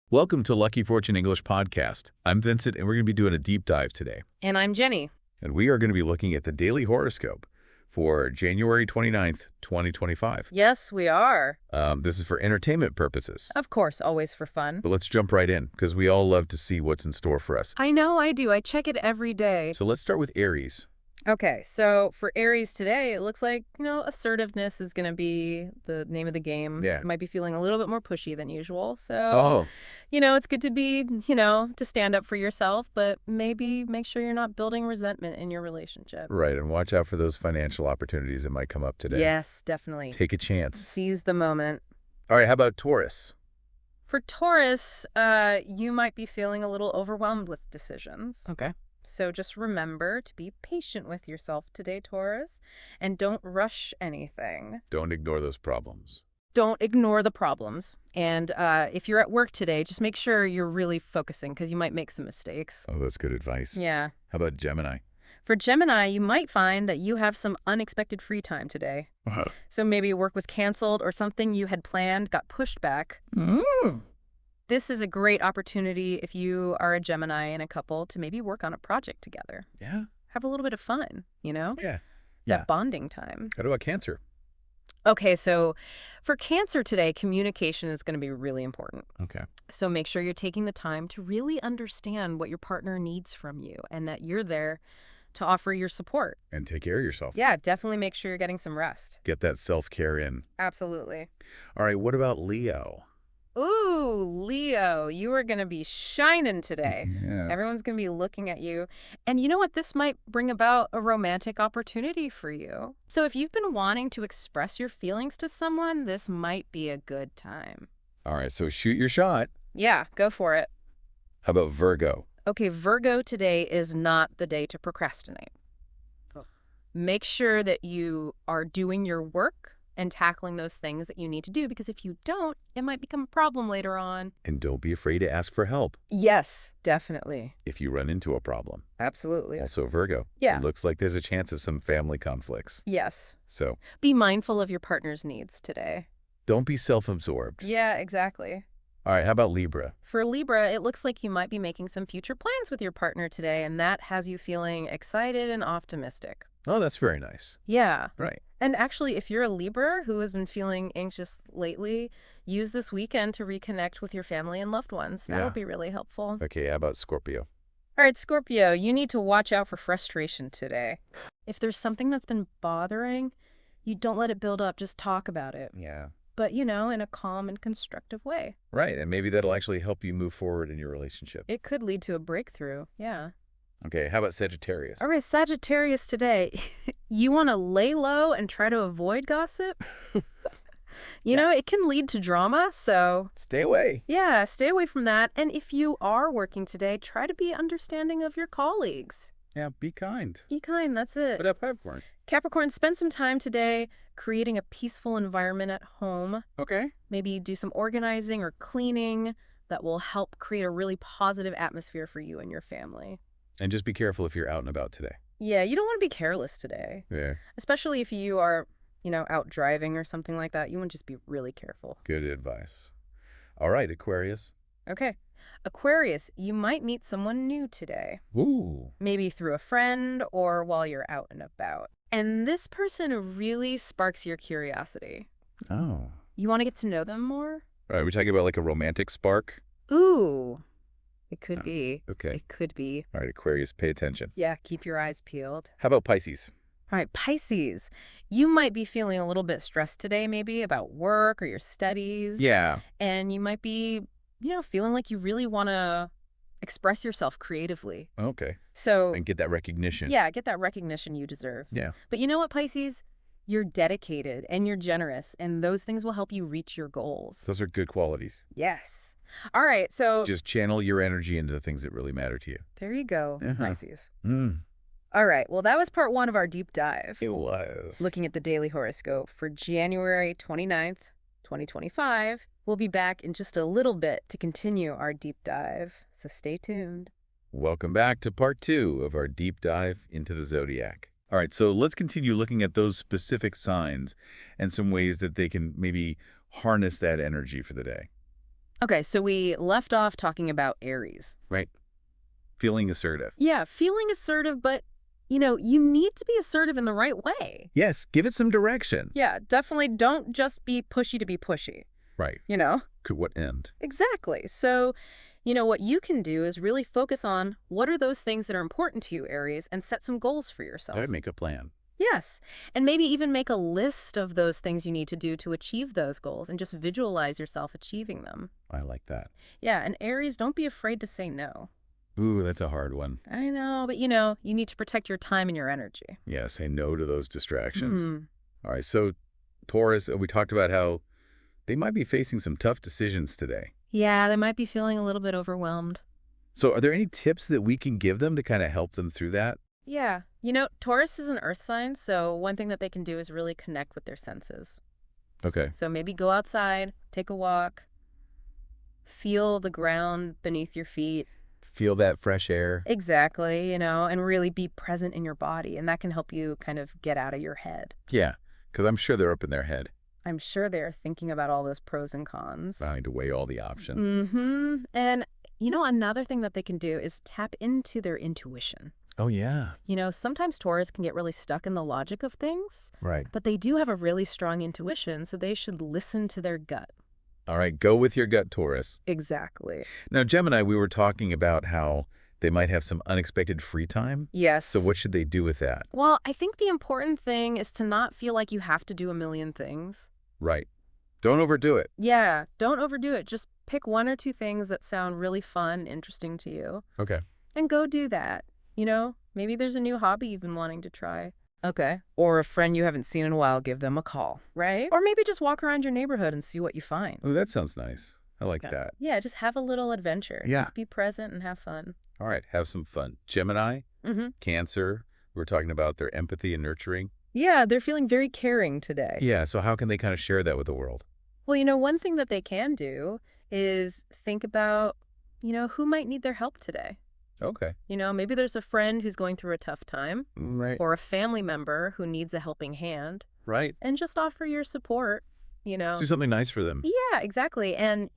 Welcome to Lucky Fortune English Podcast. I'm Vincent, and we're going to be doing a deep dive today. And I'm Jenny. And we are going to be looking at the daily horoscope for January 29th, 2025. Yes, we are. This is for entertainment purposes. Of course, always for fun. But let's jump right in, because we all love to see what's in store for us. I know I do. I check it every day. So let's start with Aries. Okay, so for Aries today, it looks like, assertiveness is going to be the name of the game. Yeah. You might be feeling a little bit more pushy than usual. So, it's good to be, to stand up for yourself, but maybe make sure you're not building resentment in your relationship. Right, and watch out for those financial opportunities that might come up today. Yes, definitely. Take a chance. Seize the moment. All right, how about Taurus? For Taurus, you might be feeling a little overwhelmed with decisions. Okay. So just remember to be patient with yourself today, Taurus, and don't rush anything. Don't ignore those problems. Don't ignore the problems. And if you're at work today, just make sure you're really focusing because you might make some mistakes. Oh, that's good advice. Yeah. How about Gemini? For Gemini, you might find that you have some unexpected free time today. So maybe work was canceled or something you had planned got pushed back. This is a great opportunity if you are a Gemini and a couple to maybe work on a project together. Yeah. Have a little bit of fun, Yeah. That bonding time. How about Cancer? Okay, so for Cancer today, communication is going to be really important. Okay. So make sure you're taking the time to really understand what your partner needs from you and that you're there to offer your support. And take care of yourself. Yeah, definitely make sure you're getting some rest. Get that self-care in. Absolutely. All right, what about Leo? Ooh, Leo, you are going to be shining today. Yeah. Everyone's going to be looking at you. And you know what? This might bring about a romantic opportunity for you. So if you've been wanting to express your feelings to someone, this might be a good time. All right, so shoot your shot. Yeah, go for it. How about Virgo? Okay, Virgo, today is not the day to procrastinate. Make sure that you are doing your work and tackling those things that you need to do, because if you don't, it might become a problem later on. And don't be afraid to ask for help Yes, definitely. if you run into a problem. Absolutely. Also, Virgo. Yeah. It looks like there's a chance of some family conflicts. Yes. So Be mindful of your partner's needs today. don't be self-absorbed. Yeah, exactly. All right, how about Libra? For Libra, it looks like you might be making some future plans with your partner today, and that has you feeling excited and optimistic. Oh, that's very nice. Yeah. Right. And actually, if you're a Libra who has been feeling anxious lately, use this weekend to reconnect with your family and loved ones. That'll Yeah. be really helpful. Okay, how about Scorpio? All right, Scorpio, you need to watch out for frustration today. If there's something that's been bothering, you don't let it build up. Just talk about it. Yeah. But, in a calm and constructive way. Right, and maybe that'll actually help you move forward in your relationship. It could lead to a breakthrough. Yeah. Okay, how about Sagittarius? All right, Sagittarius today. You want to lay low and try to avoid gossip? It can lead to drama, so Stay away. yeah, stay away from that. And if you are working today, try to be understanding of your colleagues. Yeah, be kind. Be kind, that's it. What up, Capricorn? Capricorn, spend some time today creating a peaceful environment at home. Okay. Maybe do some organizing or cleaning that will help create a really positive atmosphere for you and your family. And just be careful if you're out and about today. Yeah, you don't want to be careless today, Yeah, especially if you are, out driving or something like that. You want to just be really careful. good advice. All right, Aquarius. Okay. Aquarius, you might meet someone new today, Ooh. maybe through a friend or while you're out and about. And this person really sparks your curiosity. Oh. You want to get to know them more? All right, we're talking about like a romantic spark? Ooh, it could Oh, be. Okay. It could be. All right, Aquarius, pay attention. Yeah, keep your eyes peeled. How about Pisces? All right, Pisces, you might be feeling a little bit stressed today, maybe about work or your studies. Yeah. And you might be, feeling like you really want to express yourself creatively. Okay. So, And get that recognition. yeah, get that recognition you deserve. Yeah. But you know what, Pisces? You're dedicated and you're generous, and those things will help you reach your goals. Those are good qualities. Yes. All right, so Just channel your energy into the things that really matter to you. there you go, Uh-huh. Pisces. Mm. All right, well, that was part one of our deep dive. It was. Looking at the daily horoscope for January 29th, 2025. We'll be back in just a little bit to continue our deep dive, so stay tuned. Welcome back to part 2 of our deep dive into the Zodiac. All right, so let's continue looking at those specific signs and some ways that they can maybe harness that energy for the day. Okay, so we left off talking about Aries. Right. Feeling assertive. Yeah, feeling assertive, but, you need to be assertive in the right way. Yes, give it some direction. Yeah, definitely don't just be pushy to be pushy, Right. you know? To what end? Exactly. So, what you can do is really focus on what are those things that are important to you, Aries, and set some goals for yourself. I'd make a plan. Yes. And maybe even make a list of those things you need to do to achieve those goals and just visualize yourself achieving them. I like that. Yeah, and Aries, don't be afraid to say no. Ooh, that's a hard one. I know, but you need to protect your time and your energy. Yeah, say no to those distractions. Hmm. All right, so Taurus, we talked about how they might be facing some tough decisions today. Yeah, they might be feeling a little bit overwhelmed. So are there any tips that we can give them to kind of help them through that? Yeah. Taurus is an earth sign, so one thing that they can do is really connect with their senses. Okay. So maybe go outside, take a walk, feel the ground beneath your feet. Feel that fresh air. Exactly, and really be present in your body. And that can help you kind of get out of your head. Yeah, because I'm sure they're up in their head, I'm sure they're thinking about all those pros and cons. trying to weigh all the options. Mm-hmm. And, another thing that they can do is tap into their intuition. Oh, yeah. Sometimes Taurus can get really stuck in the logic of things, Right. but they do have a really strong intuition, so they should listen to their gut. All right, go with your gut, Taurus. Exactly. Now, Gemini, we were talking about how they might have some unexpected free time. Yes. So what should they do with that? Well, I think the important thing is to not feel like you have to do a million things. Right. Don't overdo it. Yeah, don't overdo it. Just pick one or two things that sound really fun and interesting to you. Okay. And go do that. Maybe there's a new hobby you've been wanting to try. Okay. Or a friend you haven't seen in a while, give them a call. Right? Or maybe just walk around your neighborhood and see what you find. Oh, that sounds nice. I like that. Yeah, just have a little adventure. Yeah. Just be present and have fun. All right, have some fun. Gemini, Mm-hmm. Cancer, we're talking about their empathy and nurturing. Yeah, they're feeling very caring today. Yeah, so how can they kind of share that with the world? Well, one thing that they can do is think about, who might need their help today. Okay. Maybe there's a friend who's going through a tough time Right. or a family member who needs a helping hand, Right. and just offer your support, Let's do something nice for them. Yeah, exactly. And,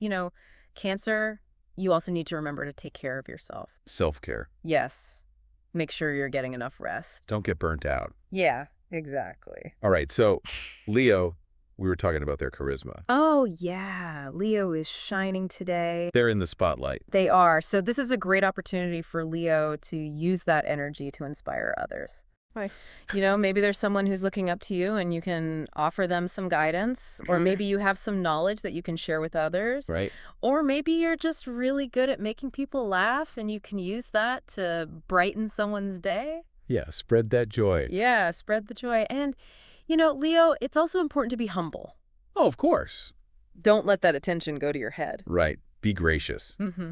Cancer, you also need to remember to take care of yourself. Self-care. Yes. Make sure you're getting enough rest. Don't get burnt out. Yeah, exactly. All right, so Leo, we were talking about their charisma. Oh, yeah. Leo is shining today. They're in the spotlight. They are. So this is a great opportunity for Leo to use that energy to inspire others. Right. Maybe there's someone who's looking up to you and you can offer them some guidance, or maybe you have some knowledge that you can share with others. Right. Or maybe you're just really good at making people laugh and you can use that to brighten someone's day. Yeah, spread that joy. Yeah, spread the joy. And, Leo, it's also important to be humble. Oh, of course. Don't let that attention go to your head. Right. Be gracious. Mm-hmm.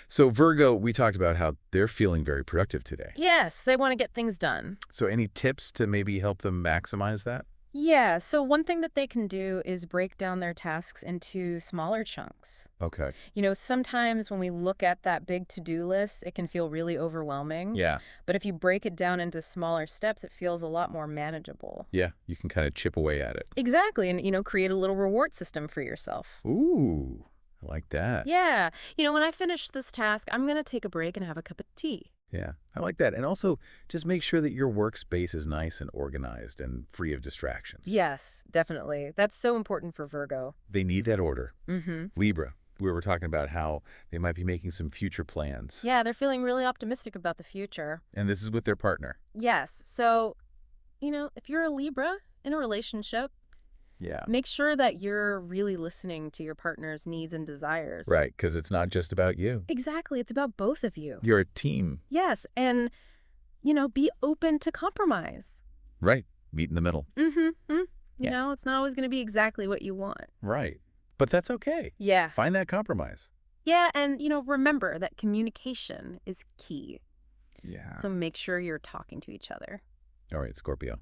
So Virgo, we talked about how they're feeling very productive today. Yes, they want to get things done. So any tips to maybe help them maximize that? Yeah, so one thing that they can do is break down their tasks into smaller chunks. Okay. Sometimes when we look at that big to-do list, it can feel really overwhelming. Yeah. But if you break it down into smaller steps, it feels a lot more manageable. Yeah, you can kind of chip away at it. Exactly, and, create a little reward system for yourself. Ooh, I like that. Yeah, when I finish this task, I'm going to take a break and have a cup of tea. Yeah, I like that. And also, just make sure that your workspace is nice and organized and free of distractions. Yes, definitely. That's so important for Virgo. They need that order. Mm-hmm. Libra, we were talking about how they might be making some future plans. Yeah, they're feeling really optimistic about the future. And this is with their partner. Yes, so, if you're a Libra in a relationship, Yeah. make sure that you're really listening to your partner's needs and desires. Right, because it's not just about you. Exactly. It's about both of you. You're a team. Yes. And, be open to compromise. Right. Meet in the middle. Mm-hmm. Yeah. It's not always going to be exactly what you want. Right. But that's okay. Yeah. Find that compromise. Yeah. And, remember that communication is key. Yeah. So make sure you're talking to each other. All right, Scorpio.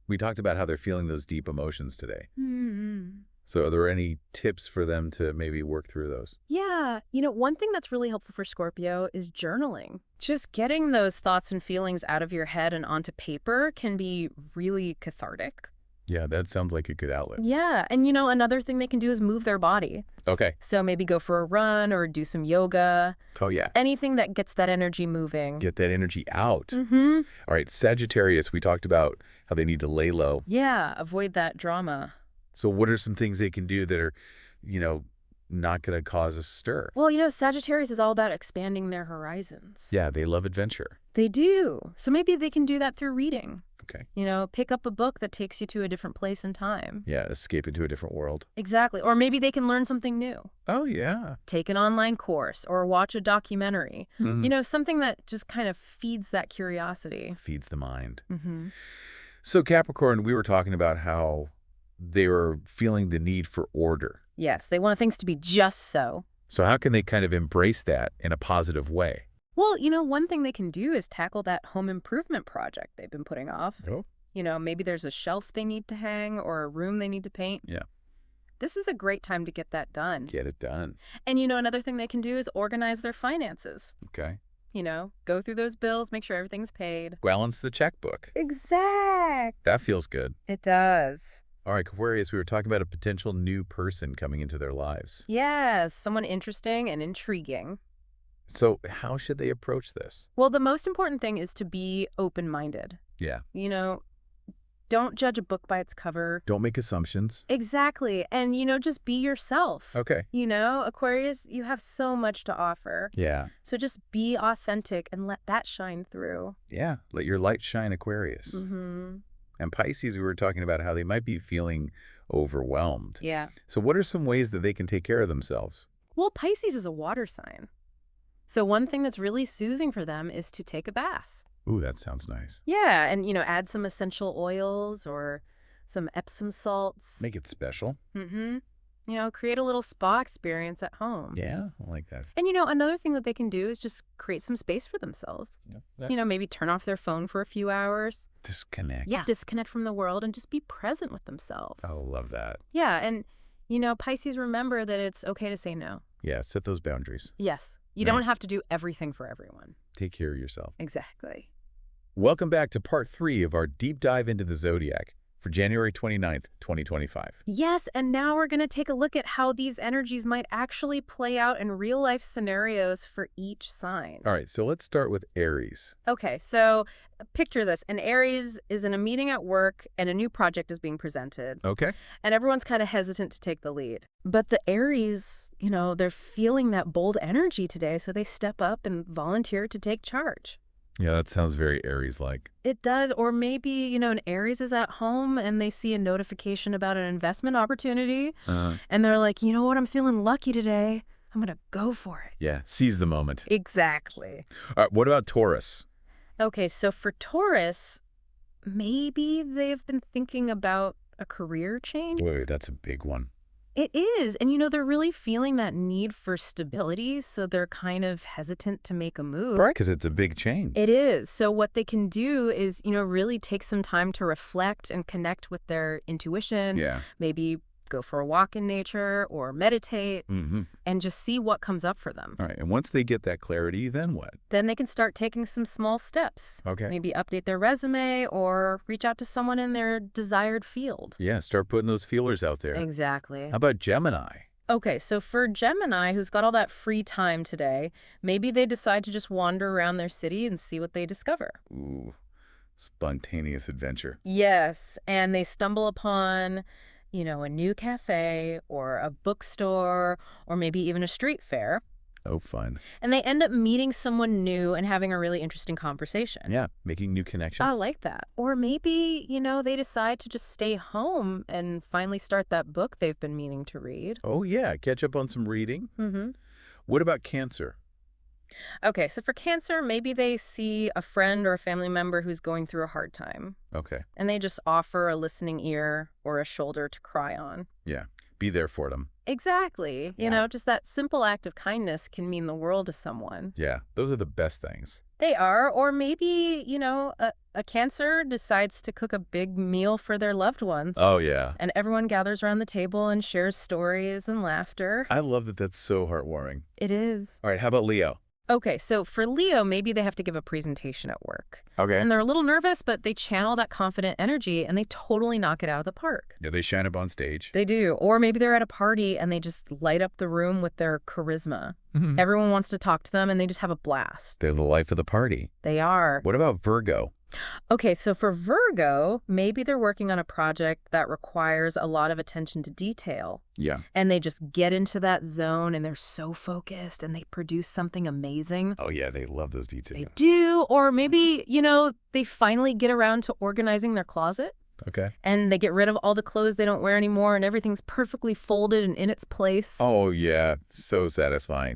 We talked about how they're feeling those deep emotions today. Mm-hmm. So are there any tips for them to maybe work through those? Yeah. One thing that's really helpful for Scorpio is journaling. Just getting those thoughts and feelings out of your head and onto paper can be really cathartic. Yeah, that sounds like a good outlet. Yeah, and another thing they can do is move their body. Okay. So maybe go for a run or do some yoga. Oh, yeah. Anything that gets that energy moving. Get that energy out. Mm-hmm. All right, Sagittarius, we talked about how they need to lay low. Yeah, avoid that drama. So what are some things they can do that are, not going to cause a stir? Well, Sagittarius is all about expanding their horizons. Yeah, they love adventure. They do. So maybe they can do that through reading. Okay. Pick up a book that takes you to a different place in time. Yeah, escape into a different world. Exactly. Or maybe they can learn something new. Oh, yeah. Take an online course or watch a documentary. Mhm. Something that just kind of feeds that curiosity. Feeds the mind. Mm-hmm. So Capricorn, we were talking about how they were feeling the need for order. Yes, they want things to be just so. So how can they kind of embrace that in a positive way? Well, one thing they can do is tackle that home improvement project they've been putting off. Oh. Maybe there's a shelf they need to hang or a room they need to paint. Yeah. This is a great time to get that done. Get it done. And another thing they can do is organize their finances. Okay. Go through those bills, make sure everything's paid. Balance the checkbook. Exact. That feels good. It does. All right, Aquarius, we were talking about a potential new person coming into their lives. Yes, someone interesting and intriguing. So how should they approach this? Well, the most important thing is to be open-minded. Yeah. Don't judge a book by its cover. Don't make assumptions. Exactly. And, just be yourself. Okay. Aquarius, you have so much to offer. Yeah. So just be authentic and let that shine through. Yeah. Let your light shine, Aquarius. Mm-hmm. And Pisces, we were talking about how they might be feeling overwhelmed. Yeah. So what are some ways that they can take care of themselves? Well, Pisces is a water sign. So one thing that's really soothing for them is to take a bath. Ooh, that sounds nice. Yeah, and, add some essential oils or some Epsom salts. Make it special. Mm-hmm. Create a little spa experience at home. Yeah, I like that. And, another thing that they can do is just create some space for themselves. Yeah. Maybe turn off their phone for a few hours. Disconnect. Yeah. Disconnect from the world and just be present with themselves. Oh, love that. Yeah, and, Pisces, remember that it's okay to say no. Yeah, set those boundaries. Yes. You Right. don't have to do everything for everyone. Take care of yourself. Exactly. Welcome back to part 3 of our deep dive into the Zodiac for January 29th, 2025. Yes, and now we're going to take a look at how these energies might actually play out in real-life scenarios for each sign. All right, so let's start with Aries. Okay, so picture this. An Aries is in a meeting at work and a new project is being presented. Okay. And everyone's kind of hesitant to take the lead. But the Aries, they're feeling that bold energy today, so they step up and volunteer to take charge. Yeah, that sounds very Aries-like. It does. Or maybe, an Aries is at home and they see a notification about an investment opportunity. And they're like, you know what? I'm feeling lucky today. I'm going to go for it. Yeah, seize the moment. Exactly. All right, what about Taurus? Okay, so for Taurus, maybe they've been thinking about a career change. Wait, that's a big one. It is. And, they're really feeling that need for stability, so they're kind of hesitant to make a move. Right, because it's a big change. It is. So what they can do is, really take some time to reflect and connect with their intuition. Yeah. Maybe go for a walk in nature or meditate Mm-hmm. and just see what comes up for them. All right, and once they get that clarity, then what? Then they can start taking some small steps. Okay. Maybe update their resume or reach out to someone in their desired field. Yeah, start putting those feelers out there. Exactly. How about Gemini? Okay, so for Gemini, who's got all that free time today, maybe they decide to just wander around their city and see what they discover. Ooh, spontaneous adventure. Yes, and they stumble upon, a new cafe or a bookstore or maybe even a street fair. Oh, fun. And they end up meeting someone new and having a really interesting conversation. Yeah, making new connections. I like that. Or maybe, they decide to just stay home and finally start that book they've been meaning to read. Oh, yeah, catch up on some reading. Mm-hmm. What about Cancer? Okay, so for Cancer, maybe they see a friend or a family member who's going through a hard time. Okay. And they just offer a listening ear or a shoulder to cry on. Yeah, be there for them. Exactly. Yeah. Just that simple act of kindness can mean the world to someone. Yeah, those are the best things. They are. Or maybe, a Cancer decides to cook a big meal for their loved ones. Oh, yeah. And everyone gathers around the table and shares stories and laughter. I love that that's so heartwarming. It is. All right, how about Leo? Okay, so for Leo, maybe they have to give a presentation at work. Okay. And they're a little nervous, but they channel that confident energy and they totally knock it out of the park. Yeah, they shine up on stage. They do. Or maybe they're at a party and they just light up the room with their charisma. Everyone wants to talk to them and they just have a blast. They're the life of the party. They are. What about Virgo? Okay, so for Virgo, maybe they're working on a project that requires a lot of attention to detail. Yeah. And they just get into that zone and they're so focused and they produce something amazing. Oh, yeah, they love those details. They do. Or maybe, they finally get around to organizing their closet. Okay. And they get rid of all the clothes they don't wear anymore and everything's perfectly folded and in its place. Oh, yeah. So satisfying.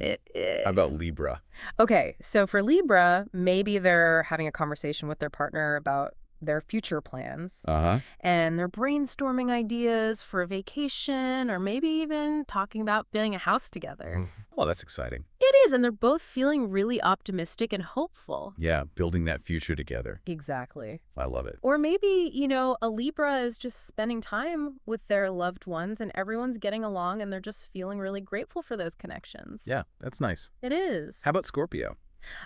How about Libra? Okay, so for Libra, maybe they're having a conversation with their partner about their future plans. Uh-huh. And they're brainstorming ideas for a vacation or maybe even talking about building a house together. Oh, that's exciting. It is, and they're both feeling really optimistic and hopeful. Yeah, building that future together. Exactly. I love it. Or maybe, a Libra is just spending time with their loved ones and everyone's getting along and they're just feeling really grateful for those connections. Yeah, that's nice. It is. How about Scorpio?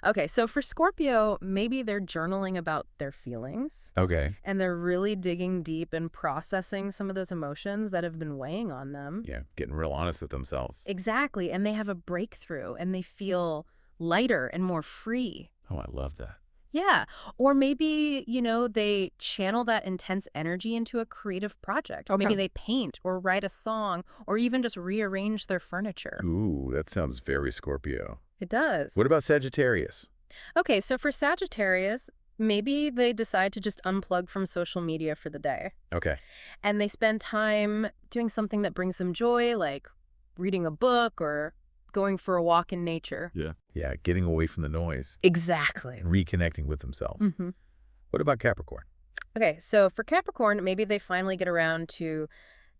Okay, so for Scorpio, maybe they're journaling about their feelings. Okay. And they're really digging deep and processing some of those emotions that have been weighing on them. Yeah, getting real honest with themselves. Exactly. And they have a breakthrough and they feel lighter and more free. Oh, I love that. Yeah. Or maybe, they channel that intense energy into a creative project. Okay. Maybe they paint or write a song or even just rearrange their furniture. Ooh, that sounds very Scorpio. It does. What about Sagittarius? Okay, so for Sagittarius, maybe they decide to just unplug from social media for the day. Okay. And they spend time doing something that brings them joy, like reading a book or going for a walk in nature. Yeah. Yeah, getting away from the noise. Exactly. And reconnecting with themselves. Mm-hmm. What about Capricorn? Okay, so for Capricorn, maybe they finally get around to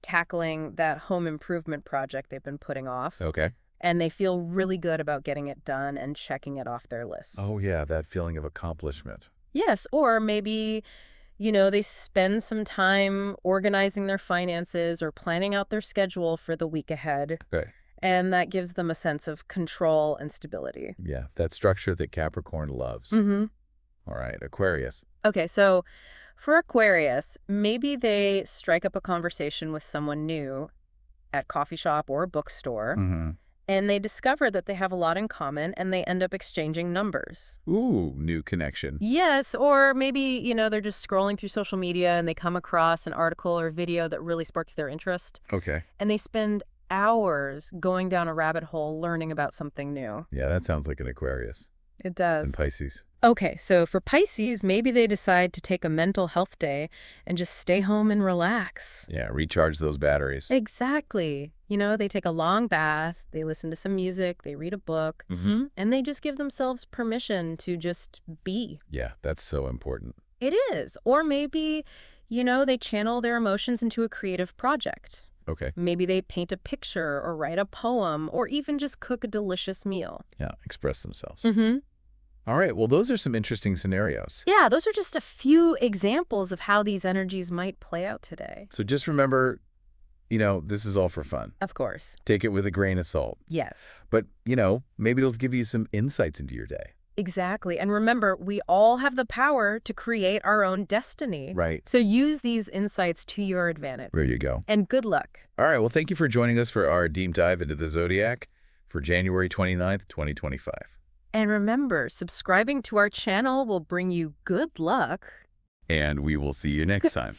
tackling that home improvement project they've been putting off. Okay. And they feel really good about getting it done and checking it off their list. Oh, yeah, that feeling of accomplishment. Yes, or maybe, they spend some time organizing their finances or planning out their schedule for the week ahead. Okay. And that gives them a sense of control and stability. Yeah, that structure that Capricorn loves. Mm-hmm. All right, Aquarius. Okay, so for Aquarius, maybe they strike up a conversation with someone new at coffee shop or a bookstore. Mm-hmm. And they discover that they have a lot in common and they end up exchanging numbers. Ooh, new connection. Yes, or maybe, they're just scrolling through social media and they come across an article or video that really sparks their interest. Okay. And they spend hours going down a rabbit hole learning about something new. Yeah, that sounds like an Aquarius. It does. And Pisces. Okay, so for Pisces, maybe they decide to take a mental health day and just stay home and relax. Yeah, recharge those batteries. Exactly. They take a long bath, they listen to some music, they read a book, and they just give themselves permission to just be. Yeah, that's so important. It is. Or maybe, they channel their emotions into a creative project. Okay. Maybe they paint a picture or write a poem or even just cook a delicious meal. Yeah, express themselves. Mm-hmm. All right, well, those are some interesting scenarios. Yeah, those are just a few examples of how these energies might play out today. So just remember, this is all for fun. Of course. Take it with a grain of salt. Yes. But, maybe it'll give you some insights into your day. Exactly. And remember, we all have the power to create our own destiny. Right. So use these insights to your advantage. There you go. And good luck. All right, well, thank you for joining us for our deep dive into the Zodiac for January 29th, 2025. And remember, subscribing to our channel will bring you good luck. And we will see you next time.